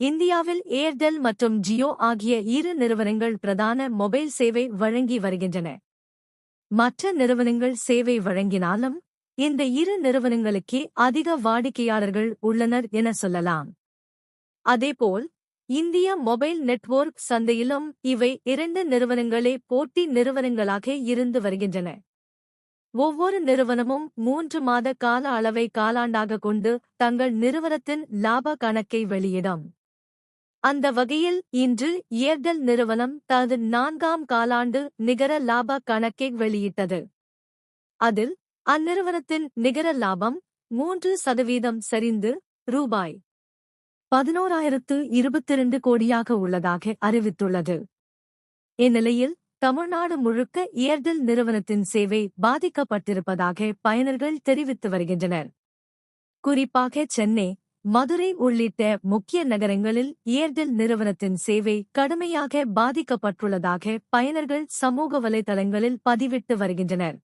இந்தியாவில் ஏர்டெல் மற்றும் ஜியோ ஆகிய இரு நிறுவனங்கள் பிரதான மொபைல் சேவை வழங்கி வருகின்றன. மற்ற நிறுவனங்கள் சேவை வழங்கினாலும் இந்த இரு நிறுவனங்களுக்கே அதிக வாடிக்கையாளர்கள் உள்ளனர் என சொல்லலாம். அதேபோல் இந்திய மொபைல் நெட்வொர்க் சந்தையிலும் இவை இரண்டு நிறுவனங்களே போட்டி நிறுவனங்களாக இருந்து வருகின்றன. ஒவ்வொரு நிறுவனமும் 3 மாத கால அளவை காலாண்டாக கொண்டு தங்கள் நிறுவனத்தின் லாப கணக்கை வெளியிடும். அந்த வகையில் இன்று ஏர்டெல் நிறுவனம் தனது 4ஆம் காலாண்டு நிகர லாப கணக்கை வெளியிட்டது. அதில் அந்நிறுவனத்தின் நிகர லாபம் 3% சரிந்து ரூபாய் 11,022 கோடியாக உள்ளதாக அறிவித்துள்ளது. இந்நிலையில் தமிழ்நாடு முழுக்க ஏர்டெல் நிறுவனத்தின் சேவை பாதிக்கப்பட்டிருப்பதாக பயனர்கள் தெரிவித்து வருகின்றனர். குறிப்பாக சென்னை, மதுரை உள்ளிட்ட முக்கிய நகரங்களில் ஏர்டெல் நிறுவனத்தின் சேவை கடுமையாக பாதிக்கப்பட்டுள்ளதாக பயனர்கள் சமூக வலைதளங்களில் பதிவிட்டு வருகின்றனர்.